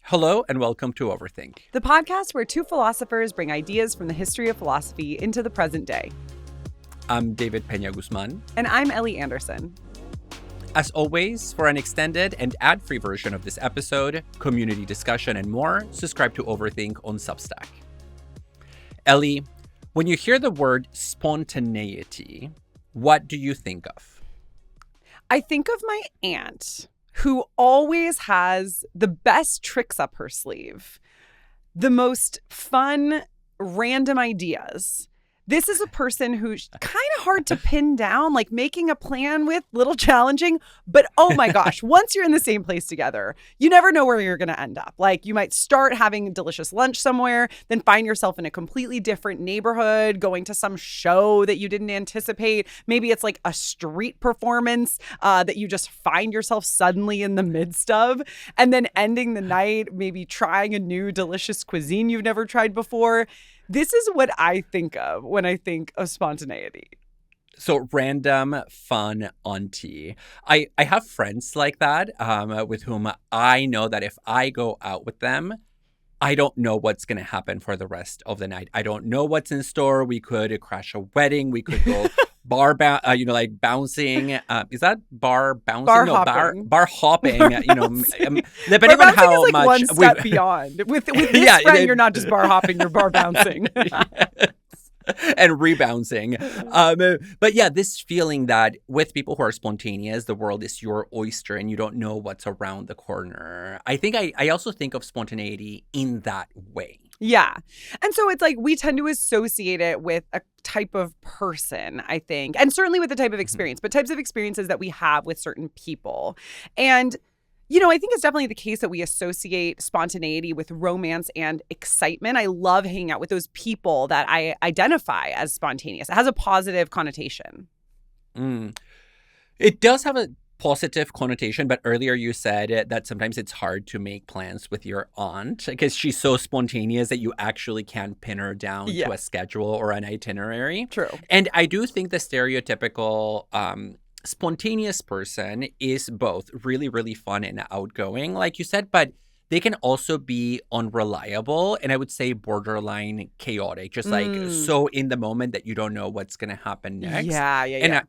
Hello and welcome to Overthink. The podcast where two philosophers bring ideas from the history of philosophy into the present day. I'm David Peña-Guzmán. And I'm Ellie Anderson. As always, for an extended and ad-free version of this episode, community discussion, and more, subscribe to Overthink on Substack. Ellie, when you hear the word spontaneity, what do you think of? I think of my aunt, who always has the best tricks up her sleeve, the most fun, random ideas. This is a person who's kind of hard to pin down, like making a plan with, little challenging. But oh my gosh, once you're in the same place together, you never know where you're going to end up. Like you might start having delicious lunch somewhere, then find yourself in a completely different neighborhood, going to some show that you didn't anticipate. Maybe it's like a street performance that you just find yourself suddenly in the midst of, and then ending the night, maybe trying a new delicious cuisine you've never tried before. This is what I think of when I think of spontaneity. So random, fun auntie. I have friends like that with whom I know that if I go out with them, I don't know what's going to happen for the rest of the night. I don't know what's in store. We could crash a wedding. We could go like bouncing. Is that bar bouncing? Bar no, hopping. Bar hopping. Depending bar on how is like much. One step beyond. With this friend, you're not just bar hopping. You're bar bouncing. And rebouncing. But yeah, this feeling that with people who are spontaneous, the world is your oyster and you don't know what's around the corner. I think I also think of spontaneity in that way. Yeah. And so it's like we tend to associate it with a type of person, I think, and certainly with the type of experience, but types of experiences that we have with certain people. And I think it's definitely the case that we associate spontaneity with romance and excitement. I love hanging out with those people that I identify as spontaneous. It has a positive connotation. It does have a positive connotation, but earlier you said that sometimes it's hard to make plans with your aunt because she's so spontaneous that you actually can't pin her down to a schedule or an itinerary. True. And I do think the stereotypical spontaneous person is both really, really fun and outgoing, like you said, but they can also be unreliable and I would say borderline chaotic, just like so in the moment that you don't know what's going to happen next. Yeah.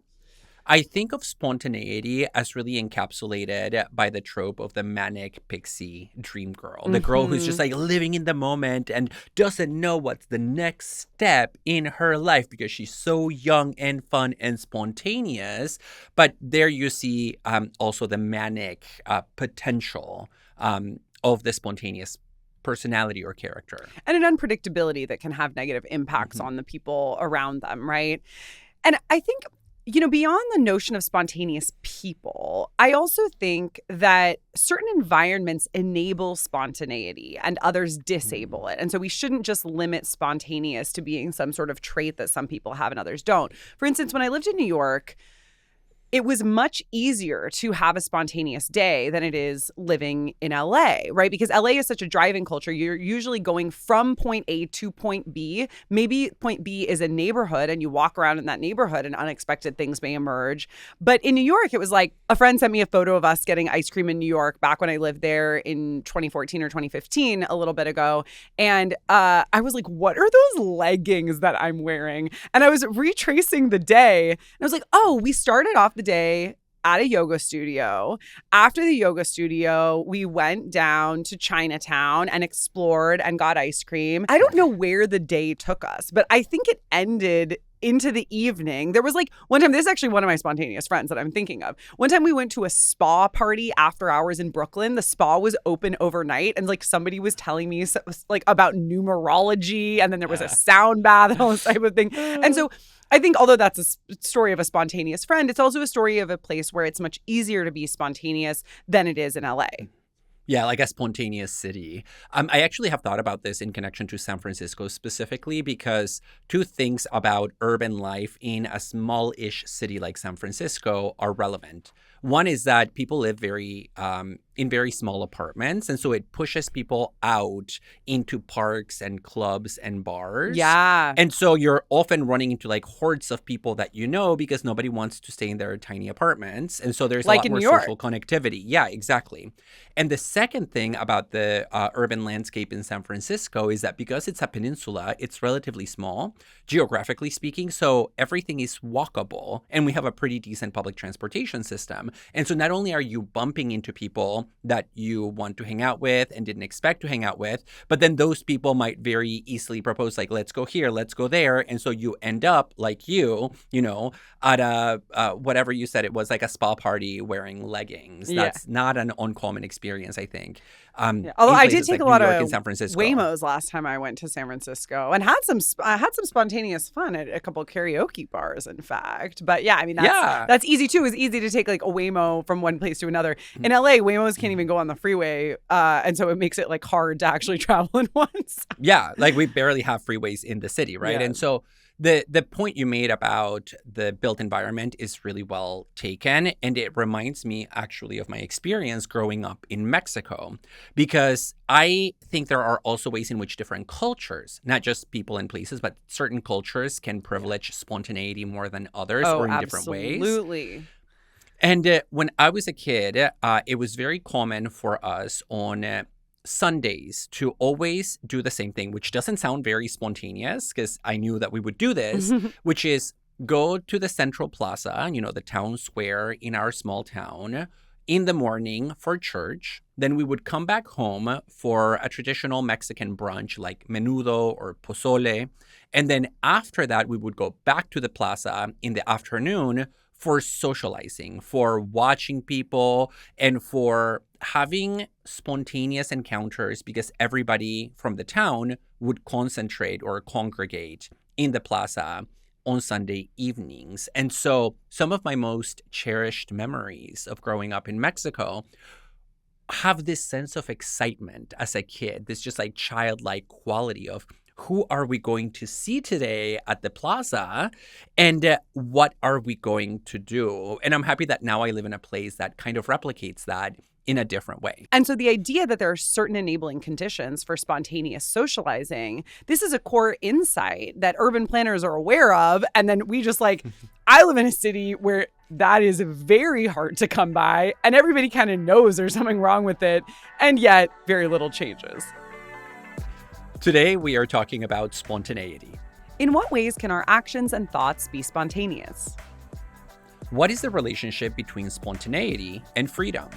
I think of spontaneity as really encapsulated by the trope of the manic pixie dream girl, the girl who's just like living in the moment and doesn't know what's the next step in her life because she's so young and fun and spontaneous. But there you see also the manic potential of the spontaneous personality or character. And an unpredictability that can have negative impacts on the people around them, right? And I think beyond the notion of spontaneous people, I also think that certain environments enable spontaneity and others disable it. And so we shouldn't just limit spontaneous to being some sort of trait that some people have and others don't. For instance, when I lived in New York, it was much easier to have a spontaneous day than it is living in LA, right? Because LA is such a driving culture. You're usually going from point A to point B. Maybe point B is a neighborhood and you walk around in that neighborhood and unexpected things may emerge. But in New York, it was like a friend sent me a photo of us getting ice cream in New York back when I lived there in 2014 or 2015, a little bit ago. And I was like, what are those leggings that I'm wearing? And I was retracing the day and I was like, oh, we started off the day at a yoga studio. After the yoga studio, we went down to Chinatown and explored and got ice cream. I don't know where the day took us, but I think it ended into the evening. There was like one time, this is actually one of my spontaneous friends that I'm thinking of. One time we went to a spa party after hours in Brooklyn. The spa was open overnight and like somebody was telling me like about numerology and then there was a sound bath and all this type of thing. And so I think although that's a story of a spontaneous friend, it's also a story of a place where it's much easier to be spontaneous than it is in LA. Yeah, like a spontaneous city. I actually have thought about this in connection to San Francisco specifically because two things about urban life in a small-ish city like San Francisco are relevant. One is that people live in very small apartments, and so it pushes people out into parks and clubs and bars. Yeah. And so you're often running into like hordes of people that you know because nobody wants to stay in their tiny apartments. And so there's a Like lot in more New York. social connectivity. Yeah, exactly. And the second thing about the urban landscape in San Francisco is that because it's a peninsula, it's relatively small, geographically speaking. So everything is walkable, and we have a pretty decent public transportation system. And so not only are you bumping into people that you want to hang out with and didn't expect to hang out with, but then those people might very easily propose like, let's go here, let's go there. And so you end up like you know, at a, whatever you said, it was like a spa party wearing leggings. Yeah. That's not an uncommon experience, I think. Yeah. Although in I did places take like a lot New York of and San Francisco. Waymos last time I went to San Francisco, and had some spontaneous fun at a couple of karaoke bars, in fact. But yeah, I mean that's easy too. It's easy to take like a Waymo from one place to another. In LA, Waymos can't even go on the freeway, and so it makes it like hard to actually travel in once. Yeah, like we barely have freeways in the city, right? Yeah. And so the point you made about the built environment is really well taken. And it reminds me actually of my experience growing up in Mexico, because I think there are also ways in which different cultures, not just people and places, but certain cultures can privilege spontaneity more than others or in different ways. Absolutely. And when I was a kid, it was very common for us on Sundays to always do the same thing, which doesn't sound very spontaneous because I knew that we would do this, which is go to the central plaza, you know, the town square in our small town in the morning for church. Then we would come back home for a traditional Mexican brunch like menudo or pozole. And then after that, we would go back to the plaza in the afternoon for socializing, for watching people, and for having spontaneous encounters because everybody from the town would concentrate or congregate in the plaza on Sunday evenings. And so some of my most cherished memories of growing up in Mexico have this sense of excitement as a kid, this just like childlike quality of who are we going to see today at the plaza and what are we going to do? And I'm happy that now I live in a place that kind of replicates that in a different way. And so the idea that there are certain enabling conditions for spontaneous socializing, this is a core insight that urban planners are aware of. And then we just like, I live in a city where that is very hard to come by and everybody kind of knows there's something wrong with it. And yet very little changes. Today, we are talking about spontaneity. In what ways can our actions and thoughts be spontaneous? What is the relationship between spontaneity and freedom?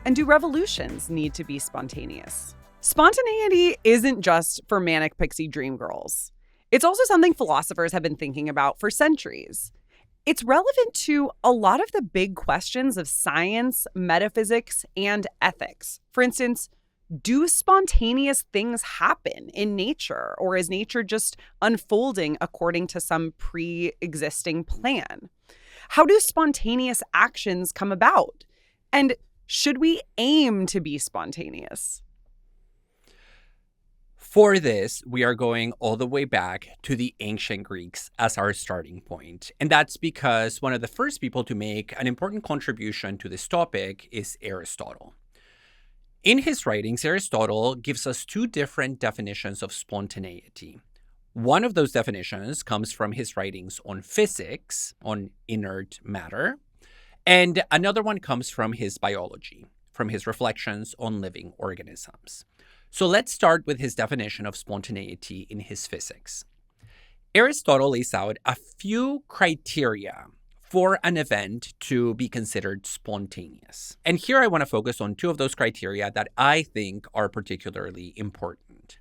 And do revolutions need to be spontaneous? Spontaneity isn't just for manic pixie dream girls. It's also something philosophers have been thinking about for centuries. It's relevant to a lot of the big questions of science, metaphysics, and ethics. For instance, do spontaneous things happen in nature, or is nature just unfolding according to some pre-existing plan? How do spontaneous actions come about? And should we aim to be spontaneous? For this, we are going all the way back to the ancient Greeks as our starting point. And that's because one of the first people to make an important contribution to this topic is Aristotle. In his writings, Aristotle gives us two different definitions of spontaneity. One of those definitions comes from his writings on physics, on inert matter, and another one comes from his biology, from his reflections on living organisms. So let's start with his definition of spontaneity in his physics. Aristotle lays out a few criteria for an event to be considered spontaneous. And here I want to focus on two of those criteria that I think are particularly important.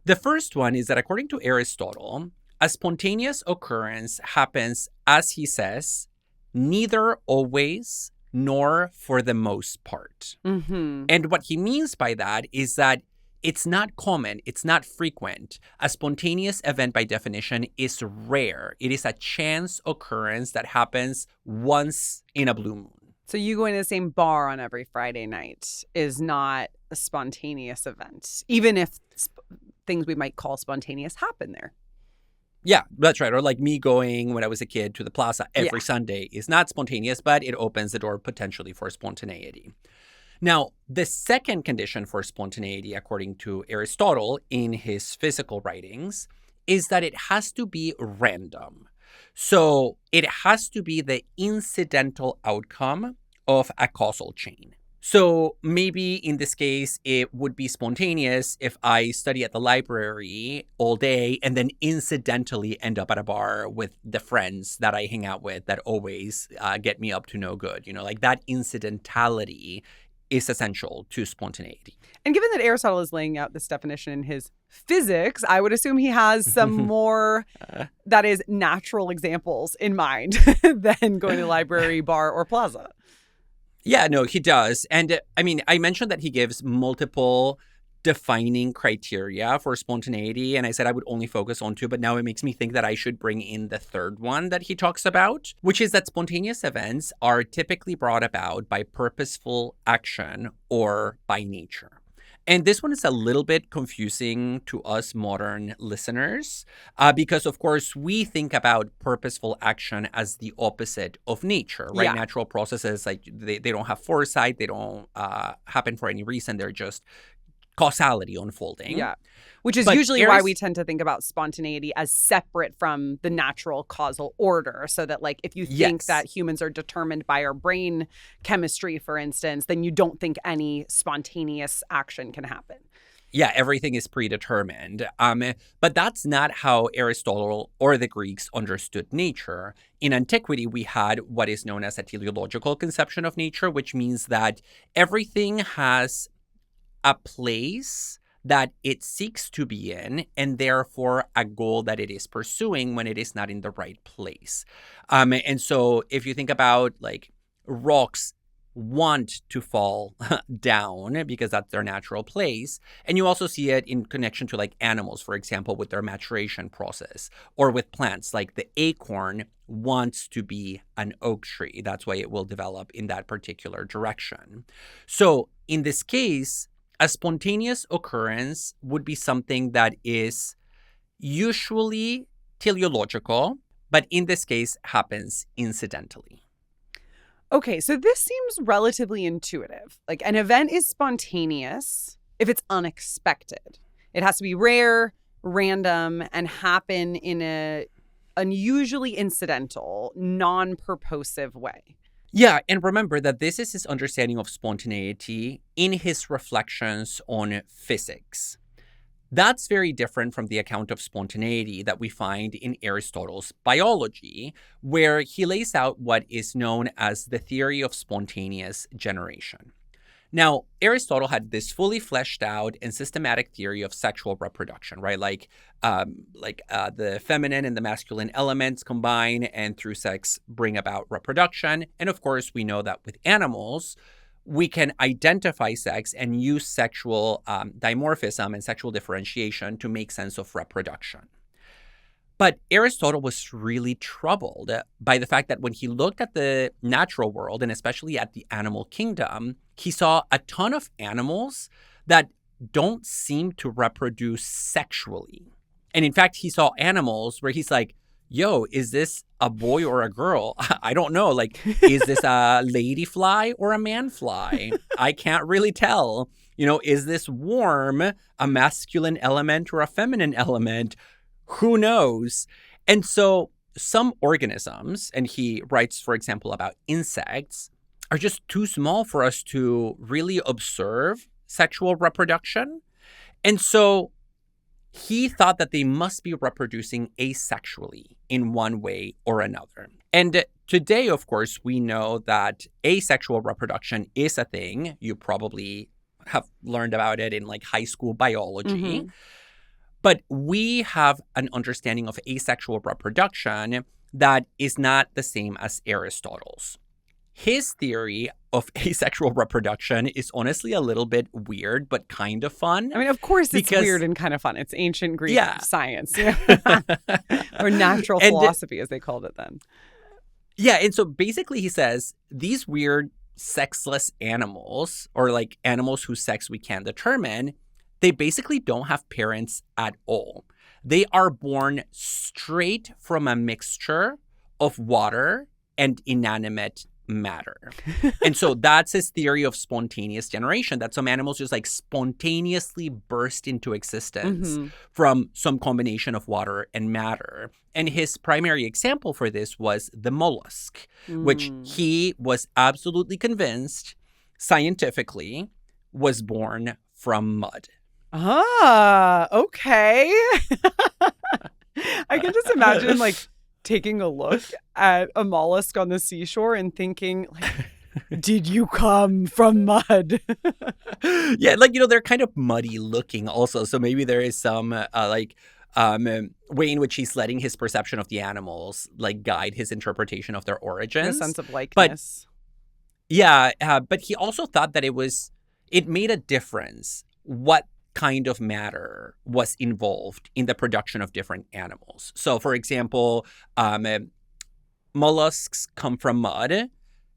The first one is that according to Aristotle, a spontaneous occurrence happens, as he says, neither always nor for the most part. Mm-hmm. And what he means by that is that it's not common, it's not frequent. A spontaneous event by definition is rare. It is a chance occurrence that happens once in a blue moon. So you going to the same bar on every Friday night is not a spontaneous event, even if things we might call spontaneous happen there. Yeah, that's right. Or like me going when I was a kid to the plaza every Yeah. Sunday is not spontaneous, but it opens the door potentially for spontaneity. Now, the second condition for spontaneity, according to Aristotle in his physical writings, is that it has to be random. So it has to be the incidental outcome of a causal chain. So maybe in this case, it would be spontaneous if I study at the library all day and then incidentally end up at a bar with the friends that I hang out with that always get me up to no good. You know, like that incidentality is essential to spontaneity. And given that Aristotle is laying out this definition in his physics, I would assume he has some more, that is, natural examples in mind than going to the library, bar, or plaza. Yeah, no, he does. And I mean, I mentioned that he gives multiple defining criteria for spontaneity, and I said I would only focus on two, but now it makes me think that I should bring in the third one that he talks about, which is that spontaneous events are typically brought about by purposeful action or by nature. And this one is a little bit confusing to us modern listeners because, of course, we think about purposeful action as the opposite of nature, right? Yeah. Natural processes, like they don't have foresight. They don't happen for any reason. They're just causality unfolding. Yeah. Which is usually why we tend to think about spontaneity as separate from the natural causal order. So that, like, if you think that humans are determined by our brain chemistry, for instance, then you don't think any spontaneous action can happen. Yeah, everything is predetermined. But that's not how Aristotle or the Greeks understood nature. In antiquity, we had what is known as a teleological conception of nature, which means that everything has a place that it seeks to be in, and therefore a goal that it is pursuing when it is not in the right place. And so if you think about like rocks want to fall down because that's their natural place. And you also see it in connection to like animals, for example, with their maturation process, or with plants, like the acorn wants to be an oak tree. That's why it will develop in that particular direction. So in this case, a spontaneous occurrence would be something that is usually teleological, but in this case happens incidentally. Okay, so this seems relatively intuitive. Like, an event is spontaneous if it's unexpected. It has to be rare, random, and happen in a unusually incidental, non-purposive way. Yeah, and remember that this is his understanding of spontaneity in his reflections on physics. That's very different from the account of spontaneity that we find in Aristotle's biology, where he lays out what is known as the theory of spontaneous generation. Now, Aristotle had this fully fleshed out and systematic theory of sexual reproduction, right? Like the feminine and the masculine elements combine and through sex bring about reproduction. And of course, we know that with animals, we can identify sex and use sexual dimorphism and sexual differentiation to make sense of reproduction. But Aristotle was really troubled by the fact that when he looked at the natural world, and especially at the animal kingdom, he saw a ton of animals that don't seem to reproduce sexually. And in fact, he saw animals where he's like, yo, is this a boy or a girl? I don't know. Like, is this a lady fly or a man fly? I can't really tell. You know, is this worm a masculine element or a feminine element? Who knows? And so some organisms, and he writes, for example, about insects, are just too small for us to really observe sexual reproduction. And so he thought that they must be reproducing asexually in one way or another. And today, of course, we know that asexual reproduction is a thing. You probably have learned about it in like high school biology. Mm-hmm. But we have an understanding of asexual reproduction that is not the same as Aristotle's. His theory of asexual reproduction is honestly a little bit weird, but kind of fun. I mean, of course it's weird and kind of fun. It's ancient Greek science. Or natural philosophy, as they called it then. Yeah, and so basically he says these weird sexless animals, or like animals whose sex we can't determine, they basically don't have parents at all. they are born straight from a mixture of water and inanimate matter. And so that's his theory of spontaneous generation, that some animals just like spontaneously burst into existence from some combination of water and matter. And his primary example for this was the mollusk, which he was absolutely convinced scientifically was born from mud. Ah, okay. I can just imagine like taking a look at a mollusk on the seashore and thinking, like, did you come from mud? Yeah, like, they're kind of muddy looking also. So maybe there is some way in which he's letting his perception of the animals like guide his interpretation of their origins. A sense of likeness. But he also thought that it made a difference what kind of matter was involved in the production of different animals. So, for example, mollusks come from mud,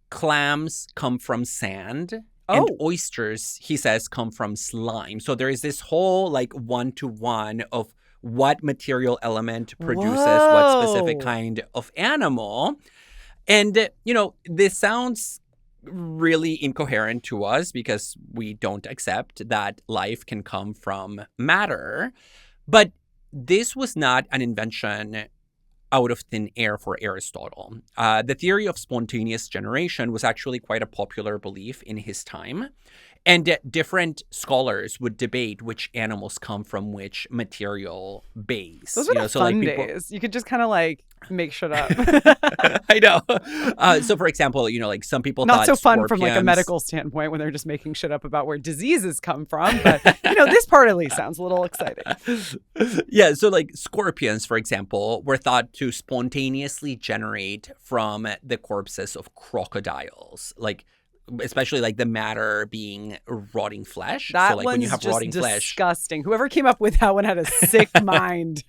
clams come from sand, and oysters, he says, come from slime. So there is this whole like one-to-one of what material element produces what specific kind of animal. And, this sounds really incoherent to us because we don't accept that life can come from matter. But this was not an invention out of thin air for Aristotle. The theory of spontaneous generation was actually quite a popular belief in his time. And different scholars would debate which animals come from which material base. Those are the fun days. You could just kind of like make shit up. I know. So, for example, like some people not thought so fun scorpions... from like a medical standpoint when they're just making shit up about where diseases come from. But, this part at least sounds a little exciting. Yeah. So like scorpions, for example, were thought to spontaneously generate from the corpses of crocodiles. Like, especially like the matter being rotting flesh. That so like one's when you have just rotting flesh, disgusting. Whoever came up with that one had a sick mind.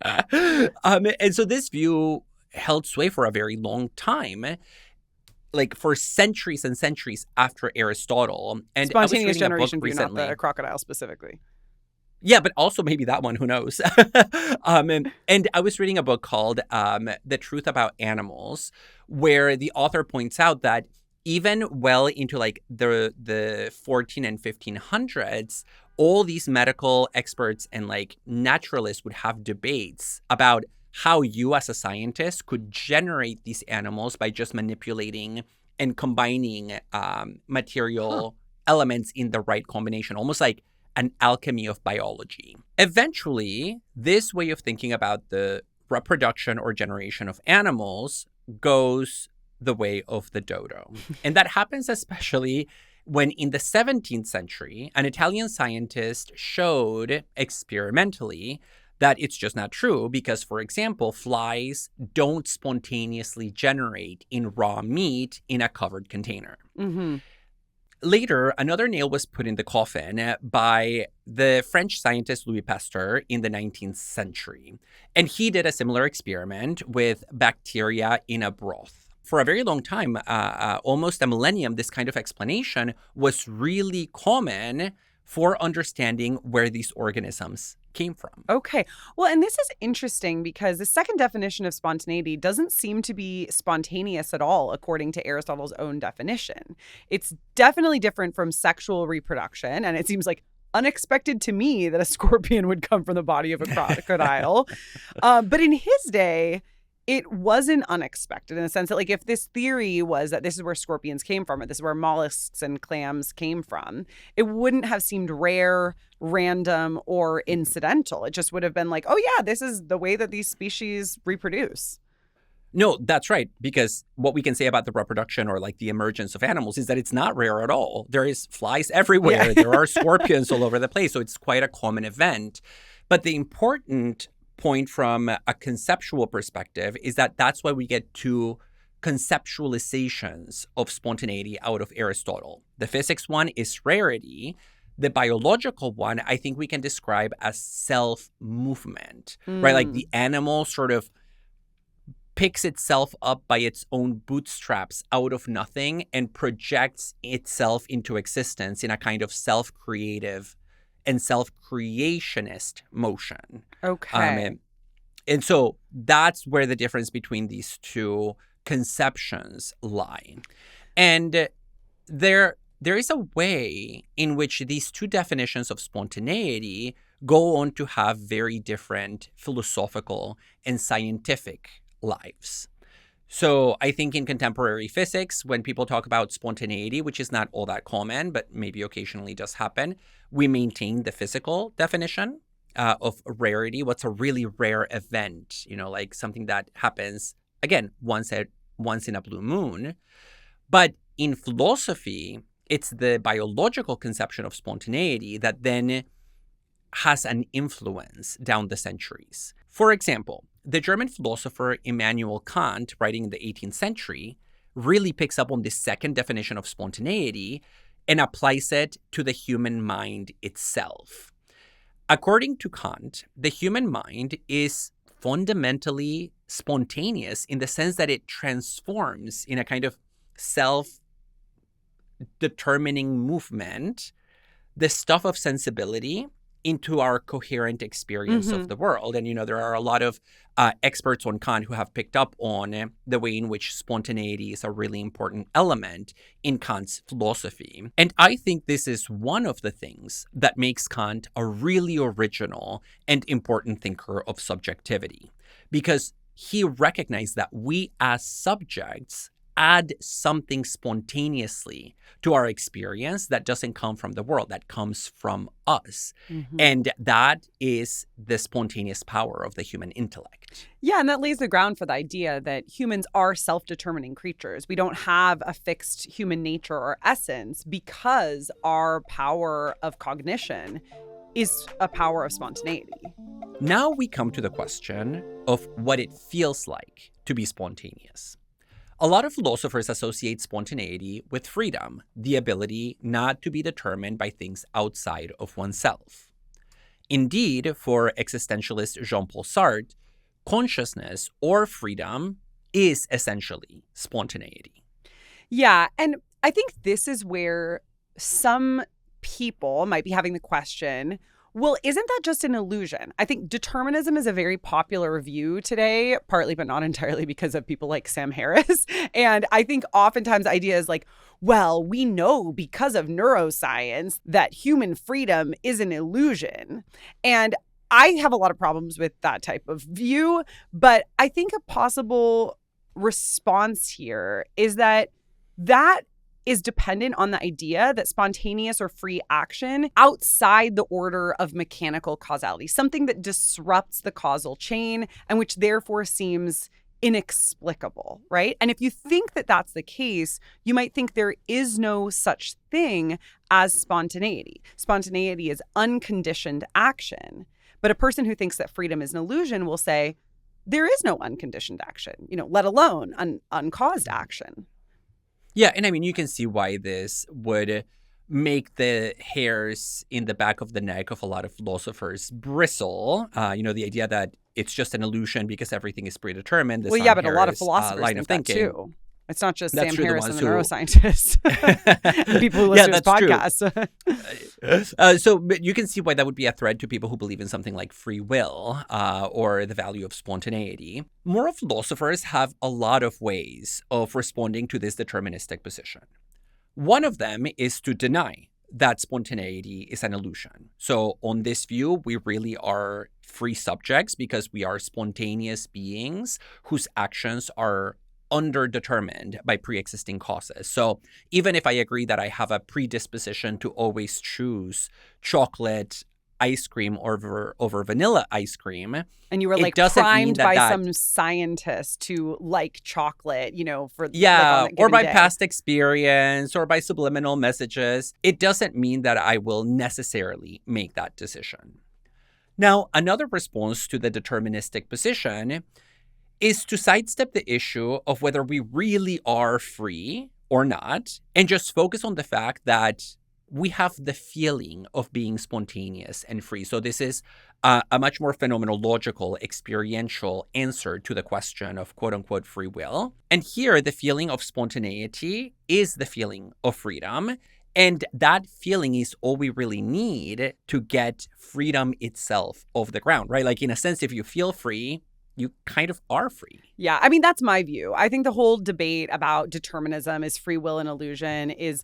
And so this view held sway for a very long time, like for centuries and centuries after Aristotle. And spontaneous generation view, recently, not the crocodile specifically. Yeah, but also maybe that one, who knows? And I was reading a book called The Truth About Animals, where the author points out that even well into like the 14 and 1500s, all these medical experts and like naturalists would have debates about how you as a scientist could generate these animals by just manipulating and combining material elements in the right combination, almost like an alchemy of biology. Eventually, this way of thinking about the reproduction or generation of animals goes the way of the dodo. And that happens especially when in the 17th century, an Italian scientist showed experimentally that it's just not true because, for example, flies don't spontaneously generate in raw meat in a covered container. Later, another nail was put in the coffin by the French scientist Louis Pasteur in the 19th century. And he did a similar experiment with bacteria in a broth. For a very long time, almost a millennium, this kind of explanation was really common for understanding where these organisms came from. Okay. Well, and this is interesting because the second definition of spontaneity doesn't seem to be spontaneous at all, according to Aristotle's own definition. It's definitely different from sexual reproduction, and it seems like unexpected to me that a scorpion would come from the body of a crocodile. But in his day, it wasn't unexpected in the sense that, like, if this theory was that this is where scorpions came from, or this is where mollusks and clams came from, it wouldn't have seemed rare, random, or incidental. It just would have been like, oh, yeah, this is the way that these species reproduce. No, that's right. Because what we can say about the reproduction or like the emergence of animals is that it's not rare at all. There is flies everywhere. Yeah. There are scorpions all over the place. So it's quite a common event. But the important point from a conceptual perspective is that that's why we get two conceptualizations of spontaneity out of Aristotle. The physics one is rarity. The biological one, I think we can describe as self-movement, right? Like the animal sort of picks itself up by its own bootstraps out of nothing and projects itself into existence in a kind of self-creative and self-creationist motion. Okay. And so that's where the difference between these two conceptions lie. And there is a way in which these two definitions of spontaneity go on to have very different philosophical and scientific lives. So I think in contemporary physics, when people talk about spontaneity, which is not all that common, but maybe occasionally does happen, we maintain the physical definition of rarity. What's a really rare event? Like something that happens, again, once in a blue moon. But in philosophy, it's the biological conception of spontaneity that then has an influence down the centuries. For example, the German philosopher Immanuel Kant, writing in the 18th century, really picks up on this second definition of spontaneity and applies it to the human mind itself. According to Kant, the human mind is fundamentally spontaneous in the sense that it transforms in a kind of self-determining movement the stuff of sensibility into our coherent experience of the world. And, there are a lot of experts on Kant who have picked up on the way in which spontaneity is a really important element in Kant's philosophy. And I think this is one of the things that makes Kant a really original and important thinker of subjectivity, because he recognized that we as subjects add something spontaneously to our experience that doesn't come from the world, that comes from us. And that is the spontaneous power of the human intellect. Yeah, and that lays the ground for the idea that humans are self-determining creatures. We don't have a fixed human nature or essence because our power of cognition is a power of spontaneity. Now we come to the question of what it feels like to be spontaneous. A lot of philosophers associate spontaneity with freedom, the ability not to be determined by things outside of oneself. Indeed, for existentialist Jean-Paul Sartre, consciousness or freedom is essentially spontaneity. Yeah, and I think this is where some people might be having the question, well, isn't that just an illusion? I think determinism is a very popular view today, partly but not entirely because of people like Sam Harris. And I think oftentimes ideas like, well, we know because of neuroscience that human freedom is an illusion. And I have a lot of problems with that type of view. But I think a possible response here is that is dependent on the idea that spontaneous or free action outside the order of mechanical causality, something that disrupts the causal chain and which therefore seems inexplicable, right? And if you think that that's the case, you might think there is no such thing as spontaneity. Spontaneity is unconditioned action. But a person who thinks that freedom is an illusion will say, there is no unconditioned action, let alone uncaused action. Yeah, and I mean, you can see why this would make the hairs in the back of the neck of a lot of philosophers bristle. The idea that it's just an illusion because everything is predetermined. But a lot of philosophers line think of that thinking. Too. It's not just That's Sam true, Harris and the who... neuroscientists. People who listen to his podcast. So you can see why that would be a threat to people who believe in something like free will or the value of spontaneity. Moral philosophers have a lot of ways of responding to this deterministic position. One of them is to deny that spontaneity is an illusion. So on this view, we really are free subjects because we are spontaneous beings whose actions are underdetermined by pre-existing causes. So even if I agree that I have a predisposition to always choose chocolate ice cream over vanilla ice cream, and you were like primed by some scientist to like chocolate, for or by day. Past experience or by subliminal messages, it doesn't mean that I will necessarily make that decision. Now, another response to the deterministic position is to sidestep the issue of whether we really are free or not, and just focus on the fact that we have the feeling of being spontaneous and free. So this is a much more phenomenological, experiential answer to the question of quote-unquote free will. And here, the feeling of spontaneity is the feeling of freedom. And that feeling is all we really need to get freedom itself off the ground, right? Like, in a sense, if you feel free, you kind of are free. Yeah, I mean, that's my view. I think the whole debate about determinism, is free will an illusion, is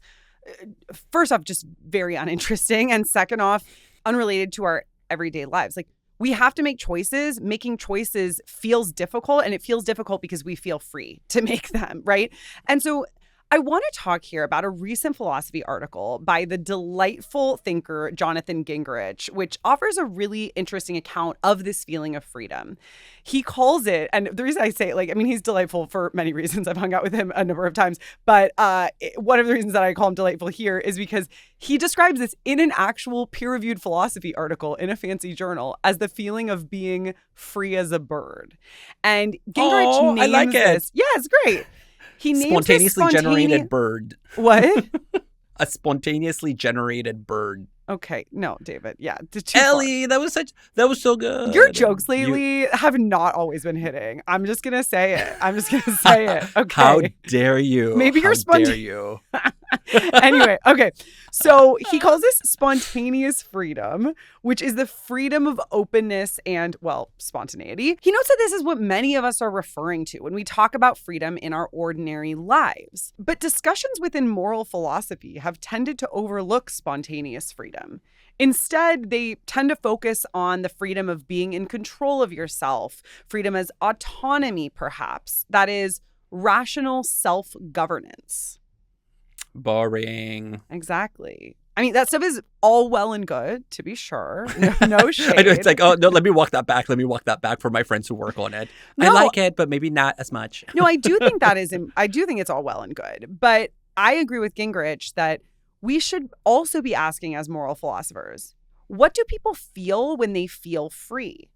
first off, just very uninteresting. And second off, unrelated to our everyday lives. Like, we have to make choices. Making choices feels difficult, and it feels difficult because we feel free to make them, right? And so I want to talk here about a recent philosophy article by the delightful thinker Jonathan Gingrich, which offers a really interesting account of this feeling of freedom. He calls it, and the reason I say it, like, I mean, he's delightful for many reasons. I've hung out with him a number of times, but one of the reasons that I call him delightful here is because he describes this in an actual peer-reviewed philosophy article in a fancy journal as the feeling of being free as a bird. And Gingrich names I like it. this. Yeah, it's great. He names Spontaneously generated bird. What? A spontaneously generated bird. Okay, no, David. Yeah, Ellie, that was so good. Your jokes lately have not always been hitting. I'm just gonna say it. Okay. How dare you? Maybe you're dare you? Anyway, okay. So he calls this spontaneous freedom, which is the freedom of openness and, well, spontaneity. He notes that this is what many of us are referring to when we talk about freedom in our ordinary lives. But discussions within moral philosophy have tended to overlook spontaneous freedom. Instead, they tend to focus on the freedom of being in control of yourself, freedom as autonomy, perhaps. That is, rational self-governance. Boring. Exactly. I mean, that stuff is all well and good, to be sure. No shade. I know, it's like, oh, no, let me walk that back for my friends who work on it. No, I like it, but maybe not as much. No, I do think I do think it's all well and good. But I agree with Gingrich that we should also be asking, as moral philosophers, what do people feel when they feel free?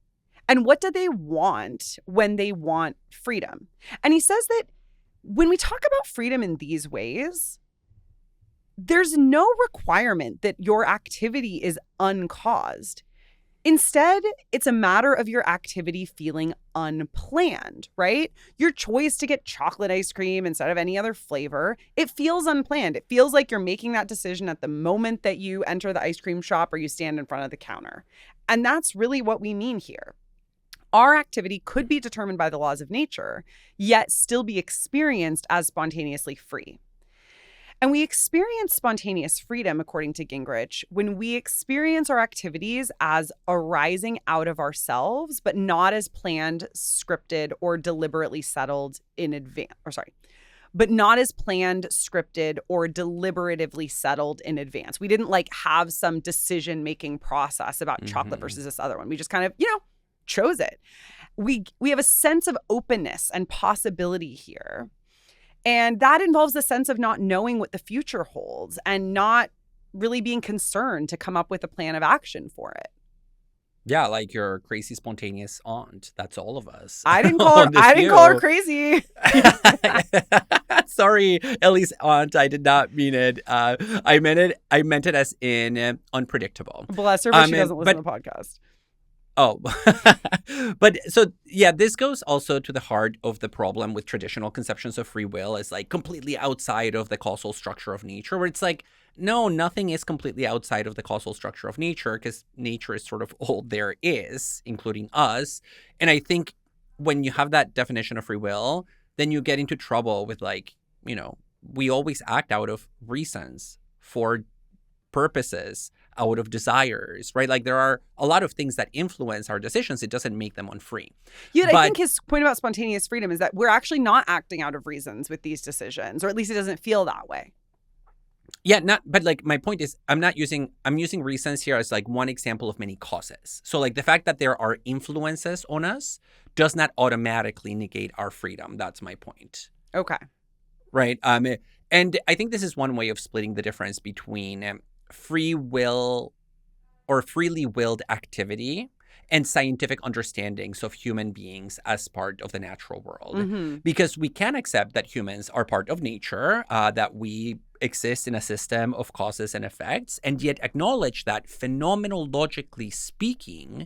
And what do they want when they want freedom? And he says that when we talk about freedom in these ways, there's no requirement that your activity is uncaused. Instead, it's a matter of your activity feeling unplanned, right? Your choice to get chocolate ice cream instead of any other flavor, it feels unplanned. It feels like you're making that decision at the moment that you enter the ice cream shop or you stand in front of the counter. And that's really what we mean here. Our activity could be determined by the laws of nature, yet still be experienced as spontaneously free. And we experience spontaneous freedom, according to Gingrich, when we experience our activities as arising out of ourselves, but not as planned, scripted, or deliberately settled in advance. But not as planned, scripted, or deliberatively settled in advance. We didn't have some decision-making process about chocolate versus this other one. We just kind of, chose it. We have a sense of openness and possibility here. And that involves the sense of not knowing what the future holds and not really being concerned to come up with a plan of action for it. Yeah, like your crazy spontaneous aunt. That's all of us. I didn't call her crazy. Sorry, Ellie's aunt. I did not mean it. I meant it as in unpredictable. Bless her, but she doesn't listen to the podcast. Oh, but so, yeah, this goes also to the heart of the problem with traditional conceptions of free will as completely outside of the causal structure of nature, where it's no, nothing is completely outside of the causal structure of nature because nature is sort of all there is, including us. And I think when you have that definition of free will, then you get into trouble with we always act out of reasons for purposes, out of desires, right? There are a lot of things that influence our decisions. It doesn't make them unfree. Yeah, I think his point about spontaneous freedom is that we're actually not acting out of reasons with these decisions, or at least it doesn't feel that way. Yeah, but my point is I'm using reasons here as one example of many causes. So the fact that there are influences on us does not automatically negate our freedom. That's my point. Okay. Right. And I think this is one way of splitting the difference between free will or freely willed activity and scientific understandings of human beings as part of the natural world. Mm-hmm. Because we can accept that humans are part of nature, that we exist in a system of causes and effects, and yet acknowledge that phenomenologically speaking,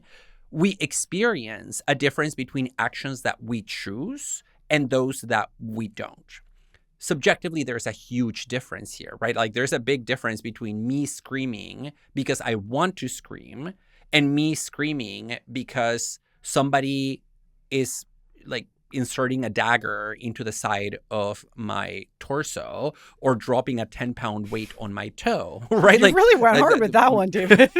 we experience a difference between actions that we choose and those that we don't. subjectively, there's a huge difference here, right? Like there's a big difference between me screaming because I want to scream and me screaming because somebody is like inserting a dagger into the side of my torso or dropping a 10-pound weight on my toe, right? You like, really went hard with that one, David.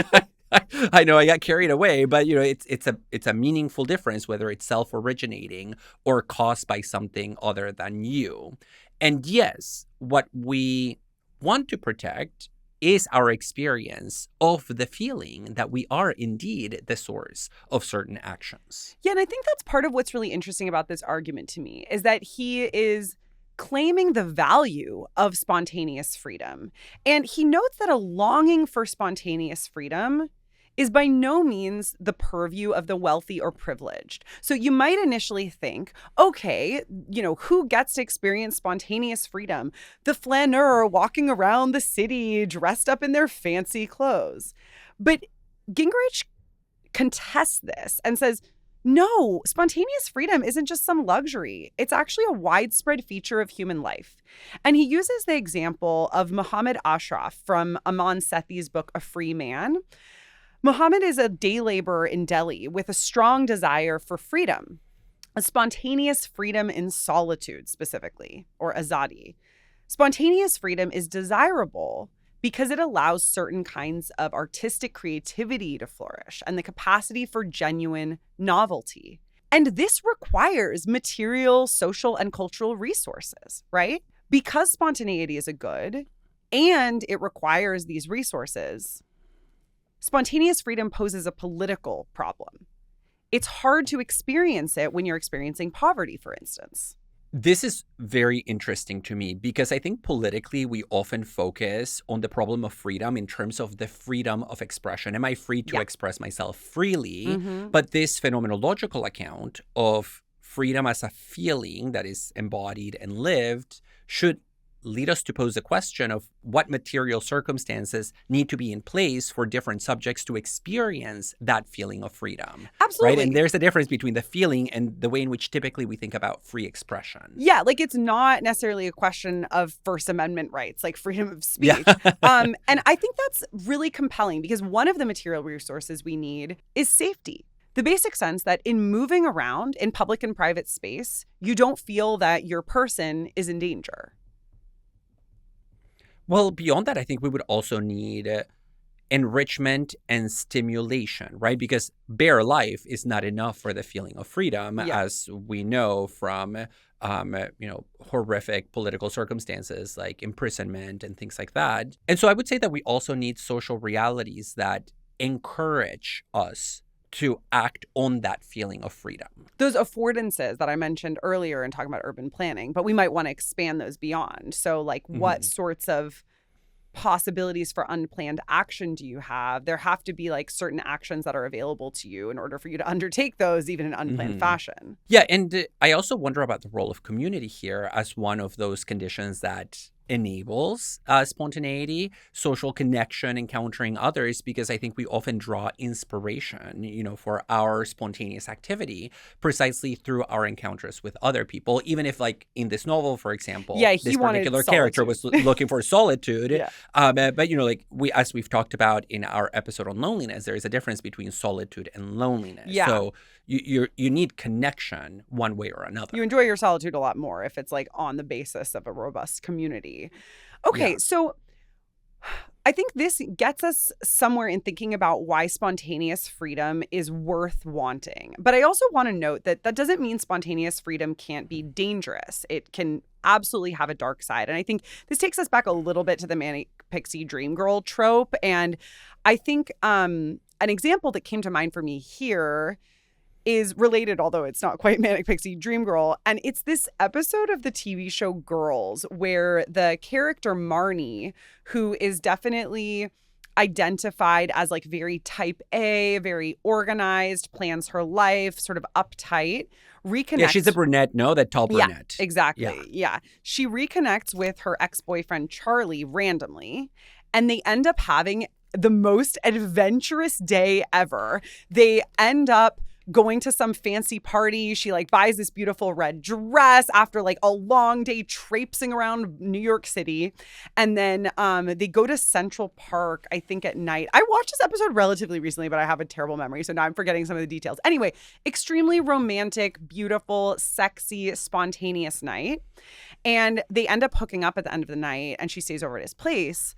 I know I got carried away, but it's a meaningful difference whether it's self-originating or caused by something other than you. And yes, what we want to protect is our experience of the feeling that we are indeed the source of certain actions. Yeah, and I think that's part of what's really interesting about this argument to me is that he is claiming the value of spontaneous freedom. And he notes that a longing for spontaneous freedom is by no means the purview of the wealthy or privileged. So you might initially think, okay, who gets to experience spontaneous freedom? The flaneur walking around the city dressed up in their fancy clothes. But Gingrich contests this and says, no, spontaneous freedom isn't just some luxury. It's actually a widespread feature of human life. And he uses the example of Muhammad Ashraf from Aman Sethi's book, A Free Man. Muhammad is a day laborer in Delhi with a strong desire for freedom, a spontaneous freedom in solitude specifically, or azadi. Spontaneous freedom is desirable because it allows certain kinds of artistic creativity to flourish and the capacity for genuine novelty. And this requires material, social, and cultural resources, right? Because spontaneity is a good and it requires these resources, spontaneous freedom poses a political problem. It's hard to experience it when you're experiencing poverty, for instance. This is very interesting to me because I think politically we often focus on the problem of freedom in terms of the freedom of expression. Am I free to express myself freely? Mm-hmm. But this phenomenological account of freedom as a feeling that is embodied and lived should lead us to pose a question of what material circumstances need to be in place for different subjects to experience that feeling of freedom. Absolutely. Right? And there's a difference between the feeling and the way in which typically we think about free expression. Yeah, like it's not necessarily a question of First Amendment rights, like freedom of speech. Yeah. And I think that's really compelling because one of the material resources we need is safety. The basic sense that in moving around in public and private space, you don't feel that your person is in danger. Well, beyond that, I think we would also need enrichment and stimulation, right? Because bare life is not enough for the feeling of freedom, as we know from, horrific political circumstances like imprisonment and things like that. And so I would say that we also need social realities that encourage us to act on that feeling of freedom. Those affordances that I mentioned earlier in talking about urban planning, but we might want to expand those beyond. So like what sorts of possibilities for unplanned action do you have? There have to be like certain actions that are available to you in order for you to undertake those even in unplanned fashion. Yeah, and I also wonder about the role of community here as one of those conditions that enables spontaneity, social connection, encountering others, because I think we often draw inspiration, for our spontaneous activity precisely through our encounters with other people, even if like in this novel, for example, this particular character was looking for solitude. But as we've talked about in our episode on loneliness, there is a difference between solitude and loneliness. Yeah. So you need connection one way or another. You enjoy your solitude a lot more if it's like on the basis of a robust community. Okay, so I think this gets us somewhere in thinking about why spontaneous freedom is worth wanting. But I also want to note that that doesn't mean spontaneous freedom can't be dangerous. It can absolutely have a dark side. And I think this takes us back a little bit to the manic pixie dream girl trope. And I think an example that came to mind for me here is related, although it's not quite Manic Pixie Dream Girl. And it's this episode of the TV show Girls where the character Marnie, who is definitely identified as like very type A, very organized, plans her life, sort of uptight, reconnects. Yeah, she's a brunette, no? That tall brunette. Yeah, exactly. Yeah. She reconnects with her ex-boyfriend Charlie randomly, and they end up having the most adventurous day ever. They end up going to some fancy party. She like buys this beautiful red dress after like a long day traipsing around New York City. And then they go to Central Park, I think at night. I watched this episode relatively recently, but I have a terrible memory. So now I'm forgetting some of the details. Anyway, extremely romantic, beautiful, sexy, spontaneous night. And they end up hooking up at the end of the night, and she stays over at his place.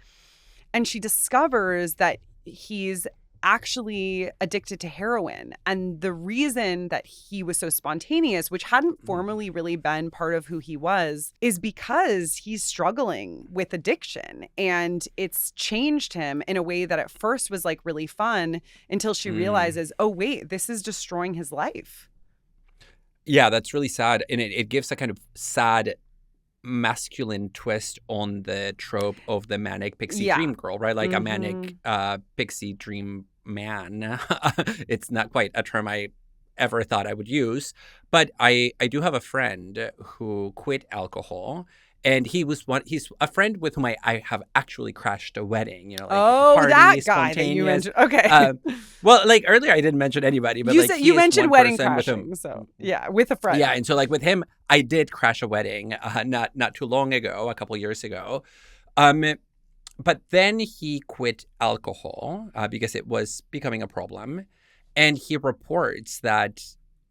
And she discovers that he's actually addicted to heroin. And the reason that he was so spontaneous, which hadn't formerly really been part of who he was, is because he's struggling with addiction. And it's changed him in a way that at first was like really fun until she realizes, oh, wait, this is destroying his life. Yeah, that's really sad. And it gives a kind of sad masculine twist on the trope of the manic pixie dream girl, right? Like a manic pixie dream man. It's not quite a term I ever thought I would use, but I do have a friend who quit alcohol, and he's a friend with whom I have actually crashed a wedding, you know, like party, that guy that you mentioned. Okay. Well, like earlier I didn't mention anybody, but you mentioned wedding crashing, so yeah, with a friend. Yeah, and so like with him, I did crash a wedding not too long ago, a couple years ago. But then he quit alcohol because it was becoming a problem. And he reports that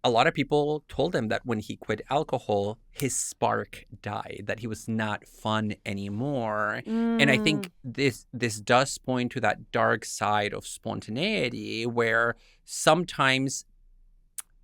a lot of people told him that when he quit alcohol, his spark died, that he was not fun anymore. And I think this does point to that dark side of spontaneity, where sometimes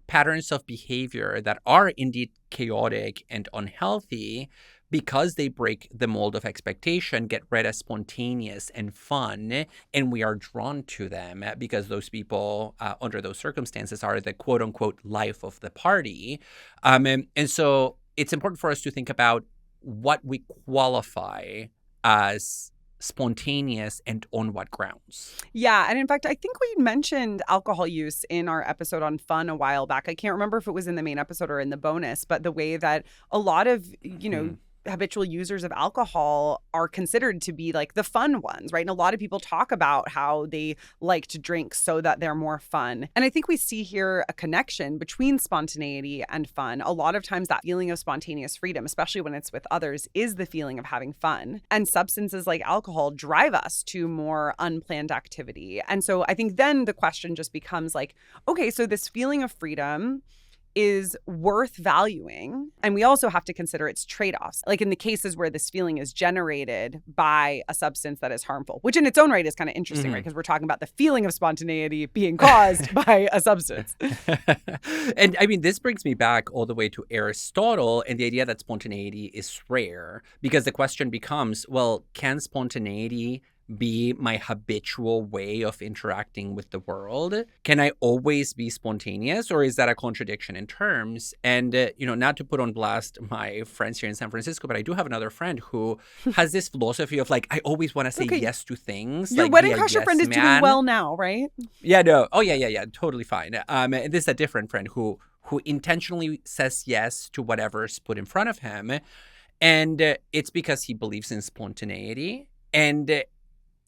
patterns of behavior that are indeed chaotic and unhealthy, because they break the mold of expectation, get read as spontaneous and fun, and we are drawn to them because those people under those circumstances are the quote-unquote life of the party. And so it's important for us to think about what we qualify as spontaneous and on what grounds. Yeah. And in fact, I think we mentioned alcohol use in our episode on fun a while back. I can't remember if it was in the main episode or in the bonus, but the way that a lot of, you know, habitual users of alcohol are considered to be like the fun ones, right? And a lot of people talk about how they like to drink so that they're more fun. And I think we see here a connection between spontaneity and fun. A lot of times that feeling of spontaneous freedom, especially when it's with others, is the feeling of having fun. And substances like alcohol drive us to more unplanned activity. And so I think then the question just becomes like, okay, so this feeling of freedom is worth valuing. And we also have to consider its trade-offs. Like in the cases where this feeling is generated by a substance that is harmful, which in its own right is kind of interesting, right? Because we're talking about the feeling of spontaneity being caused by a substance. And I mean, this brings me back all the way to Aristotle and the idea that spontaneity is rare, because the question becomes, well, can spontaneity be my habitual way of interacting with the world? Can I always be spontaneous, or is that a contradiction in terms? And, you know, not to put on blast my friends here in San Francisco, but I do have another friend who has this philosophy of like, I always want to say yes to things. Your like, wedding crusher friend is doing well now, right? Yeah, no. Oh, yeah. Totally fine. And this is a different friend who intentionally says yes to whatever's put in front of him. And it's because he believes in spontaneity. And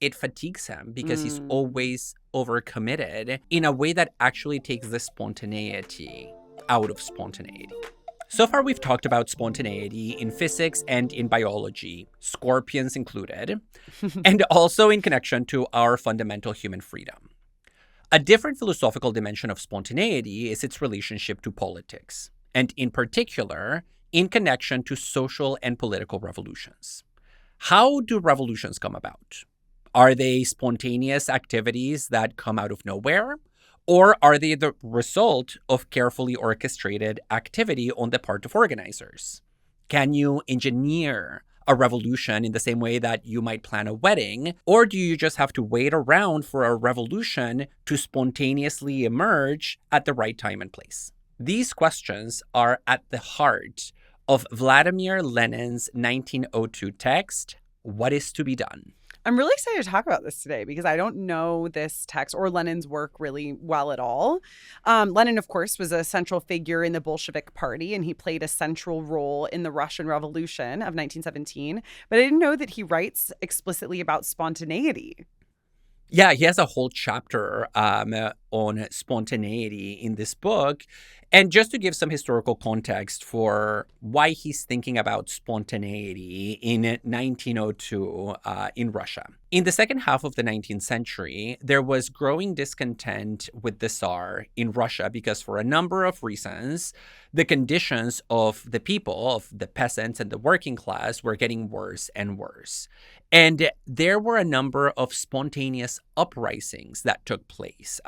it fatigues him because he's always overcommitted in a way that actually takes the spontaneity out of spontaneity. So far, we've talked about spontaneity in physics and in biology, scorpions included, and also in connection to our fundamental human freedom. A different philosophical dimension of spontaneity is its relationship to politics, and in particular, in connection to social and political revolutions. How do revolutions come about? Are they spontaneous activities that come out of nowhere? Or are they the result of carefully orchestrated activity on the part of organizers? Can you engineer a revolution in the same way that you might plan a wedding? Or do you just have to wait around for a revolution to spontaneously emerge at the right time and place? These questions are at the heart of Vladimir Lenin's 1902 text, What is to be Done? I'm really excited to talk about this today because I don't know this text or Lenin's work really well at all. Lenin, of course, was a central figure in the Bolshevik Party, and he played a central role in the Russian Revolution of 1917. But I didn't know that he writes explicitly about spontaneity. Yeah, he has a whole chapter on spontaneity in this book. And just to give some historical context for why he's thinking about spontaneity in 1902 in Russia. In the second half of the 19th century, there was growing discontent with the Tsar in Russia because for a number of reasons, the conditions of the people, of the peasants and the working class, were getting worse and worse. And there were a number of spontaneous uprisings that took place.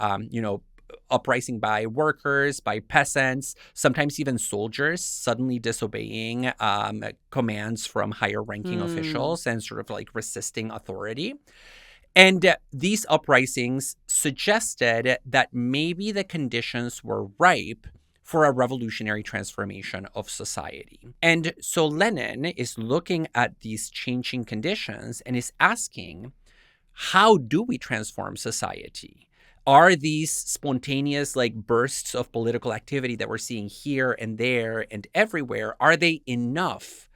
Uprising by workers, by peasants, sometimes even soldiers suddenly disobeying commands from higher ranking officials and sort of like resisting authority. And these uprisings suggested that maybe the conditions were ripe for a revolutionary transformation of society. And so Lenin is looking at these changing conditions and is asking, how do we transform society? Are these spontaneous bursts of political activity that we're seeing here and there and everywhere, are they enough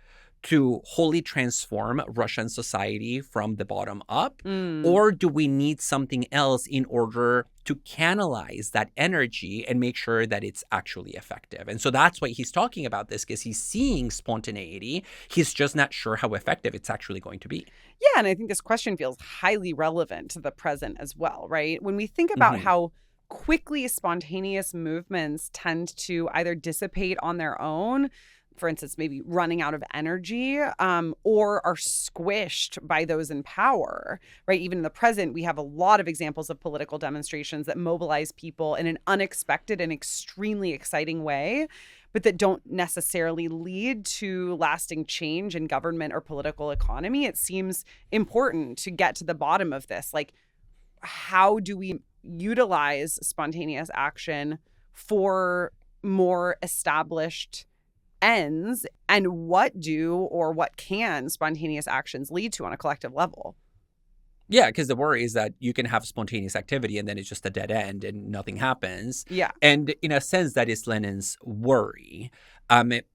to wholly transform Russian society from the bottom up? Or do we need something else in order to canalize that energy and make sure that it's actually effective? And so that's why he's talking about this, because he's seeing spontaneity. He's just not sure how effective it's actually going to be. Yeah, and I think this question feels highly relevant to the present as well, right? When we think about how quickly spontaneous movements tend to either dissipate on their own, for instance, maybe running out of energy, or are squished by those in power, right? Even in the present, we have a lot of examples of political demonstrations that mobilize people in an unexpected and extremely exciting way, but that don't necessarily lead to lasting change in government or political economy. It seems important to get to the bottom of this. How do we utilize spontaneous action for more established ends, and what can spontaneous actions lead to on a collective level? Yeah, because the worry is that you can have spontaneous activity and then it's just a dead end and nothing happens. Yeah. And in a sense, that is Lenin's worry.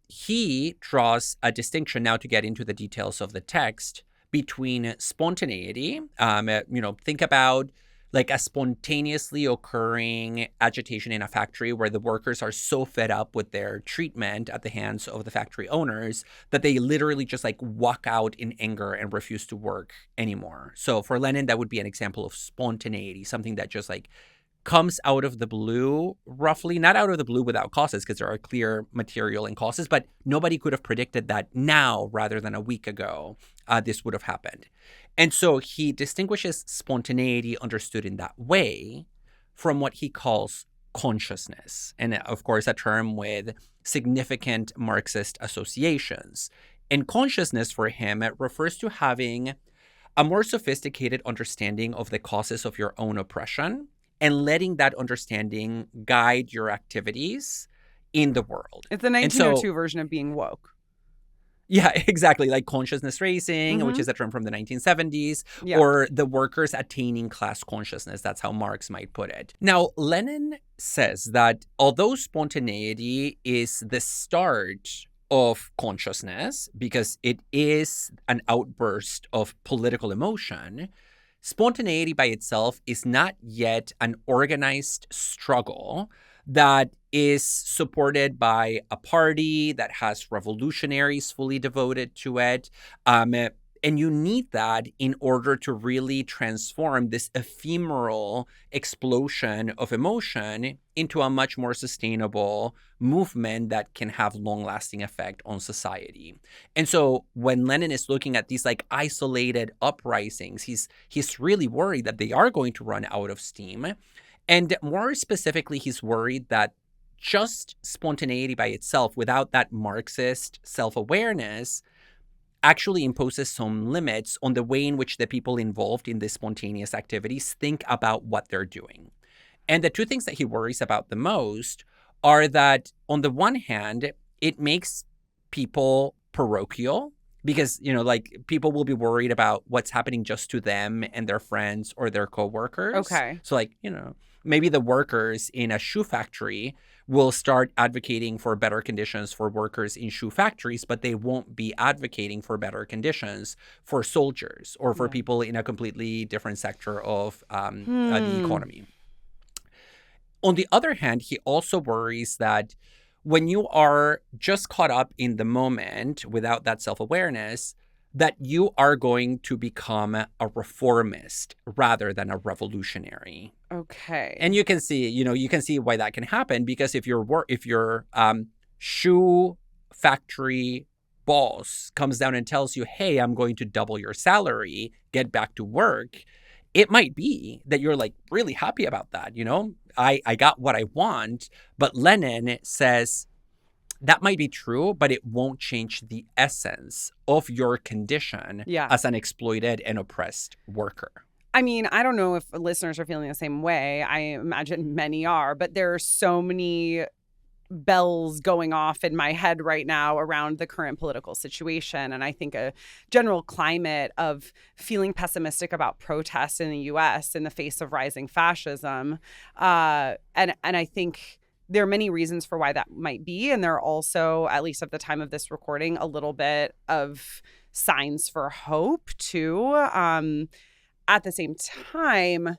He draws a distinction, now to get into the details of the text, between spontaneity. Think about a spontaneously occurring agitation in a factory where the workers are so fed up with their treatment at the hands of the factory owners that they literally just walk out in anger and refuse to work anymore. So for Lenin, that would be an example of spontaneity, something that just comes out of the blue, roughly, not out of the blue without causes, because there are clear material and causes, but nobody could have predicted that now rather than a week ago, this would have happened. And so he distinguishes spontaneity understood in that way from what he calls consciousness. And of course, a term with significant Marxist associations. And consciousness for him, it refers to having a more sophisticated understanding of the causes of your own oppression and letting that understanding guide your activities in the world. It's the 1902 version of being woke. Yeah, exactly. Like consciousness racing, which is a term from the 1970s, or the workers attaining class consciousness. That's how Marx might put it. Now, Lenin says that although spontaneity is the start of consciousness, because it is an outburst of political emotion, spontaneity by itself is not yet an organized struggle that is supported by a party that has revolutionaries fully devoted to it. And you need that in order to really transform this ephemeral explosion of emotion into a much more sustainable movement that can have long-lasting effect on society. And so when Lenin is looking at these isolated uprisings, he's really worried that they are going to run out of steam. And more specifically, he's worried that just spontaneity by itself, without that Marxist self-awareness, actually imposes some limits on the way in which the people involved in these spontaneous activities think about what they're doing. And the two things that he worries about the most are that, on the one hand, it makes people parochial, because, people will be worried about what's happening just to them and their friends or their coworkers. Okay. So, maybe the workers in a shoe factory will start advocating for better conditions for workers in shoe factories, but they won't be advocating for better conditions for soldiers or for people in a completely different sector of the economy. On the other hand, he also worries that when you are just caught up in the moment without that self-awareness, that you are going to become a reformist rather than a revolutionary. Okay. And you can see why that can happen, because if your shoe factory boss comes down and tells you, hey, I'm going to double your salary, get back to work, it might be that you're like really happy about that. I got what I want. But Lenin says that might be true, but it won't change the essence of your condition as an exploited and oppressed worker. I mean, I don't know if listeners are feeling the same way. I imagine many are, but there are so many bells going off in my head right now around the current political situation. And I think a general climate of feeling pessimistic about protests in the US in the face of rising fascism. And I think there are many reasons for why that might be. And there are also, at least at the time of this recording, a little bit of signs for hope too. At the same time,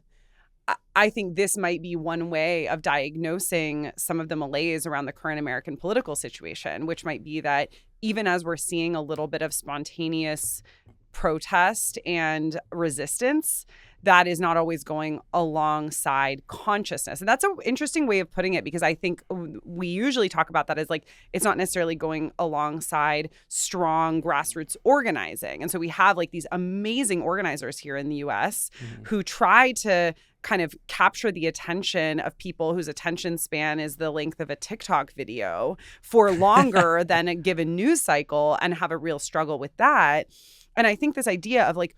I think this might be one way of diagnosing some of the malaise around the current American political situation, which might be that even as we're seeing a little bit of spontaneous protest and resistance, that is not always going alongside consciousness. And that's an interesting way of putting it, because I think we usually talk about that as like, it's not necessarily going alongside strong grassroots organizing. And so we have like these amazing organizers here in the US who try to kind of capture the attention of people whose attention span is the length of a TikTok video for longer than a given news cycle, and have a real struggle with that. And I think this idea of like,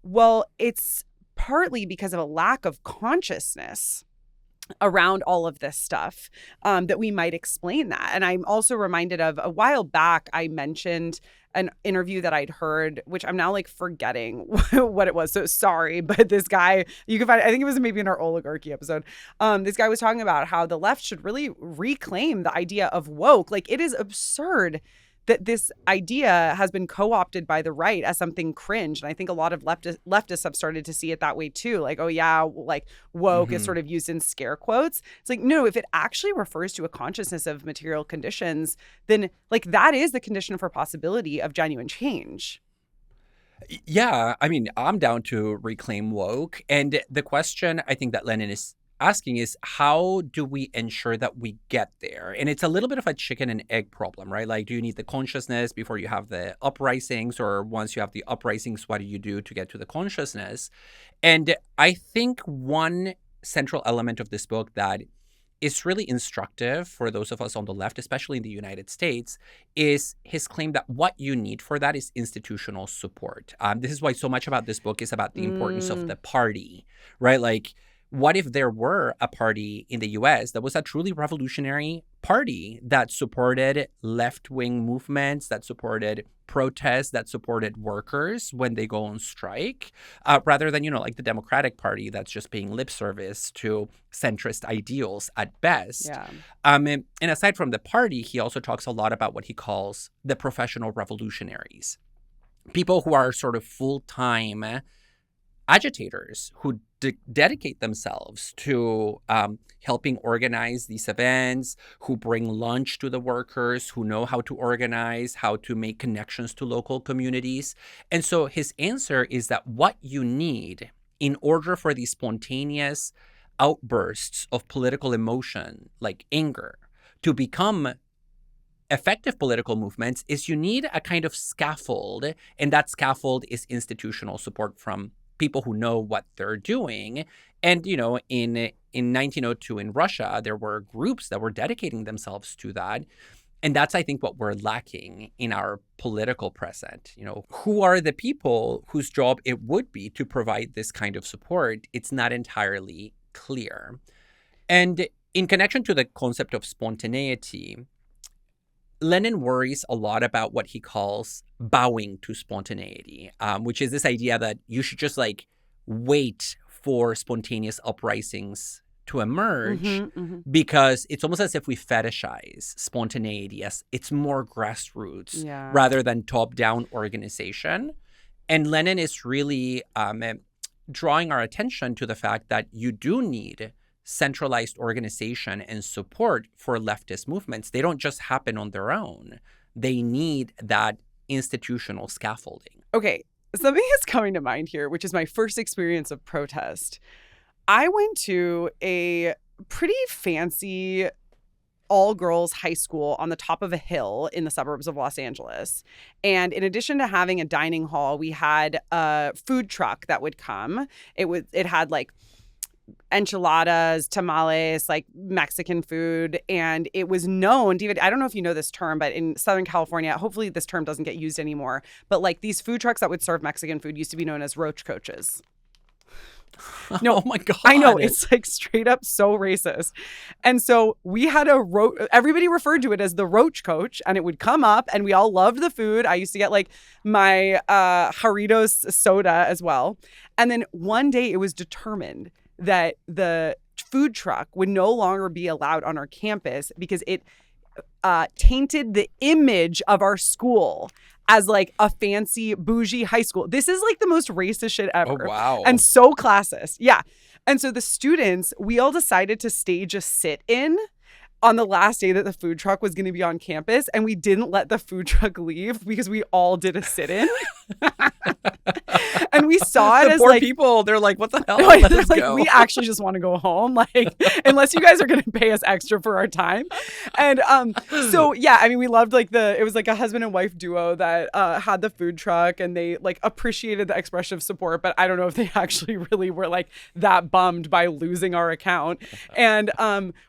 well, it's partly because of a lack of consciousness around all of this stuff that we might explain that. And I'm also reminded of a while back, I mentioned an interview that I'd heard, which I'm now like forgetting what it was. So sorry, but this guy, you can find, I think it was maybe in our oligarchy episode. This guy was talking about how the left should really reclaim the idea of woke. Like, it is absurd that this idea has been co-opted by the right as something cringe. And I think a lot of leftists have started to see it that way too. Like, oh yeah, like woke is sort of used in scare quotes. It's like, no, if it actually refers to a consciousness of material conditions, then like that is the condition for possibility of genuine change. Yeah, I mean, I'm down to reclaim woke. And the question I think that Lenin is asking is, how do we ensure that we get there? And it's a little bit of a chicken and egg problem, right? Like, do you need the consciousness before you have the uprisings? Or once you have the uprisings, what do you do to get to the consciousness? And I think one central element of this book that is really instructive for those of us on the left, especially in the United States, is his claim that what you need for that is institutional support. This is why so much about this book is about the importance of the party, right? Like, what if there were a party in the US that was a truly revolutionary party that supported left-wing movements, that supported protests, that supported workers when they go on strike, rather than, like the Democratic Party that's just paying lip service to centrist ideals at best. Yeah. And aside from the party, he also talks a lot about what he calls the professional revolutionaries. People who are sort of full-time agitators who dedicate themselves to helping organize these events, who bring lunch to the workers, who know how to organize, how to make connections to local communities. And so his answer is that what you need in order for these spontaneous outbursts of political emotion, like anger, to become effective political movements is you need a kind of scaffold, and that scaffold is institutional support from people who know what they're doing. And, in 1902 in Russia, there were groups that were dedicating themselves to that. And that's, I think, what we're lacking in our political present. Who are the people whose job it would be to provide this kind of support? It's not entirely clear. And in connection to the concept of spontaneity, Lenin worries a lot about what he calls bowing to spontaneity, which is this idea that you should just wait for spontaneous uprisings to emerge, because it's almost as if we fetishize spontaneity as it's more grassroots rather than top-down organization. And Lenin is really drawing our attention to the fact that you do need centralized organization and support for leftist movements. They don't just happen on their own. They need that institutional scaffolding. Okay, something is coming to mind here, which is my first experience of protest. I went to a pretty fancy all-girls high school on the top of a hill in the suburbs of Los Angeles. And in addition to having a dining hall, we had a food truck that would come. It had like enchiladas, tamales, like Mexican food. And it was known, David, I don't know if you know this term, but in Southern California, hopefully this term doesn't get used anymore. But like these food trucks that would serve Mexican food used to be known as roach coaches. No, oh my God. I know. It's like straight up so racist. And so we had everybody referred to it as the roach coach, and it would come up and we all loved the food. I used to get like my Jarritos soda as well. And then one day it was determined that the food truck would no longer be allowed on our campus because it tainted the image of our school as like a fancy bougie high school. This is like the most racist shit ever. Oh, wow. And so classist. Yeah. And so the students, we all decided to stage a sit-in on the last day that the food truck was going to be on campus. And we didn't let the food truck leave because we all did a sit-in. And we saw it as poor like people. They're like, what the hell? Let us like, go. we actually just want to go home. Like, unless you guys are going to pay us extra for our time. And so, yeah, I mean, we loved like it was like a husband and wife duo that had the food truck, and they like appreciated the expression of support. But I don't know if they actually really were like that bummed by losing our account. And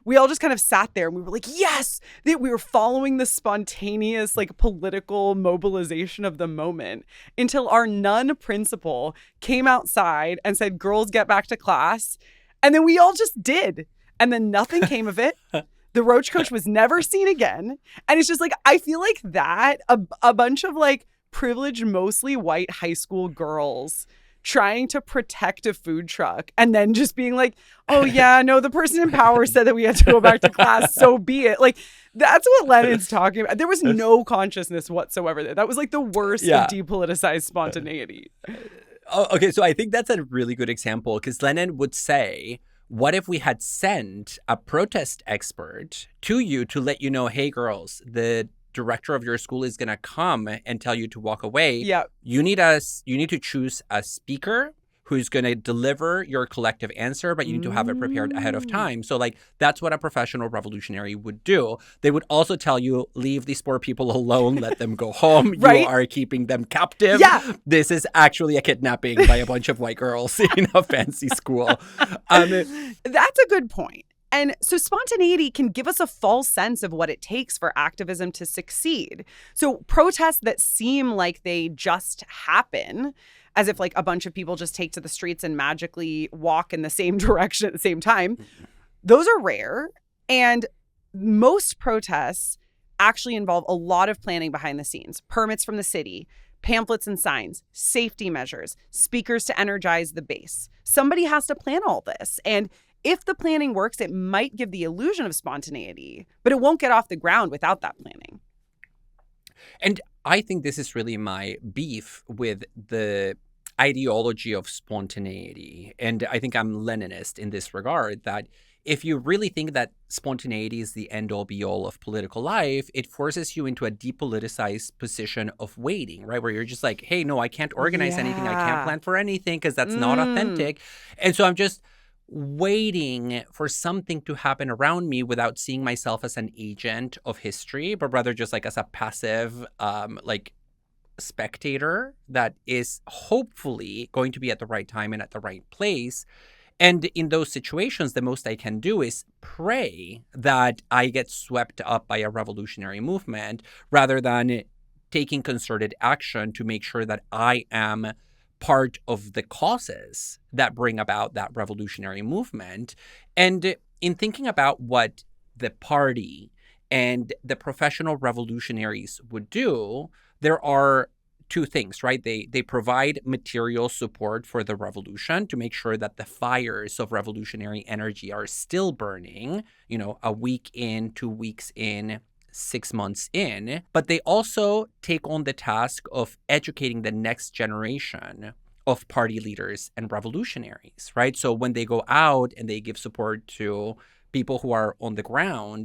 we all just kind of sat there and we were like, yes, we were following the spontaneous like political mobilization of the moment until our nun principal came outside and said, girls, get back to class. And then we all just did. And then nothing came of it. The roach coach was never seen again. And it's just like, I feel like that a bunch of like privileged, mostly white high school girls trying to protect a food truck and then just being like, oh yeah, no, the person in power said that we had to go back to class, so be it. Like, that's what Lenin's talking about. There was no consciousness whatsoever there. That was like the worst of depoliticized spontaneity. Oh, okay, so I think that's a really good example, because Lenin would say, what if we had sent a protest expert to you to let you know, hey, girls, the director of your school is going to come and tell you to walk away. Yeah. You need to choose a speaker who's going to deliver your collective answer, but you need to have it prepared ahead of time. So like, that's what a professional revolutionary would do. They would also tell you, leave these poor people alone, let them go home. Right? You are keeping them captive. Yeah. This is actually a kidnapping by a bunch of white girls in a fancy school. That's a good point. And so spontaneity can give us a false sense of what it takes for activism to succeed. So protests that seem like they just happen, as if like a bunch of people just take to the streets and magically walk in the same direction at the same time, those are rare. And most protests actually involve a lot of planning behind the scenes, permits from the city, pamphlets and signs, safety measures, speakers to energize the base. Somebody has to plan all this. And if the planning works, it might give the illusion of spontaneity, but it won't get off the ground without that planning. And I think this is really my beef with the ideology of spontaneity. And I think I'm Leninist in this regard, that if you really think that spontaneity is the end-all be-all of political life, it forces you into a depoliticized position of waiting, right? Where you're just like, hey, no, I can't organize anything. I can't plan for anything because that's not authentic. And so I'm just waiting for something to happen around me without seeing myself as an agent of history, but rather just like as a passive, like spectator that is hopefully going to be at the right time and at the right place. And in those situations, the most I can do is pray that I get swept up by a revolutionary movement rather than taking concerted action to make sure that I am part of the causes that bring about that revolutionary movement. And in thinking about what the party and the professional revolutionaries would do, there are two things, right? They provide material support for the revolution to make sure that the fires of revolutionary energy are still burning, a week in, 2 weeks in, 6 months in, but they also take on the task of educating the next generation of party leaders and revolutionaries, right? So when they go out and they give support to people who are on the ground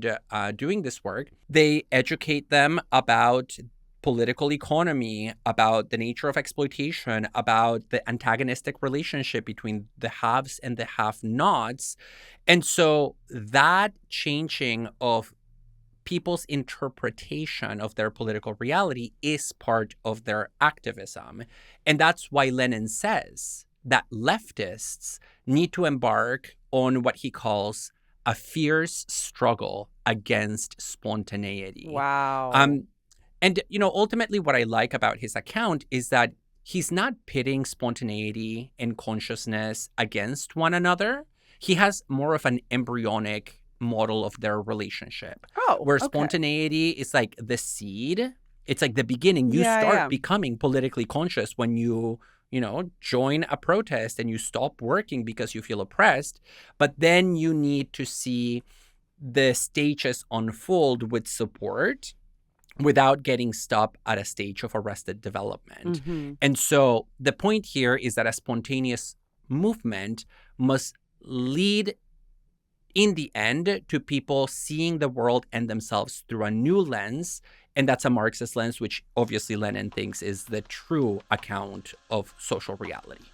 doing this work, they educate them about political economy, about the nature of exploitation, about the antagonistic relationship between the haves and the have-nots. And so that changing of people's interpretation of their political reality is part of their activism. And that's why Lenin says that leftists need to embark on what he calls a fierce struggle against spontaneity. Wow. And, ultimately what I like about his account is that he's not pitting spontaneity and consciousness against one another. He has more of an embryonic model of their relationship. Where spontaneity is like the seed. It's like the beginning. You start becoming politically conscious when you join a protest and you stop working because you feel oppressed. But then you need to see the stages unfold with support without getting stopped at a stage of arrested development. And so the point here is that a spontaneous movement must lead in the end to people seeing the world and themselves through a new lens. And that's a Marxist lens, which obviously Lenin thinks is the true account of social reality.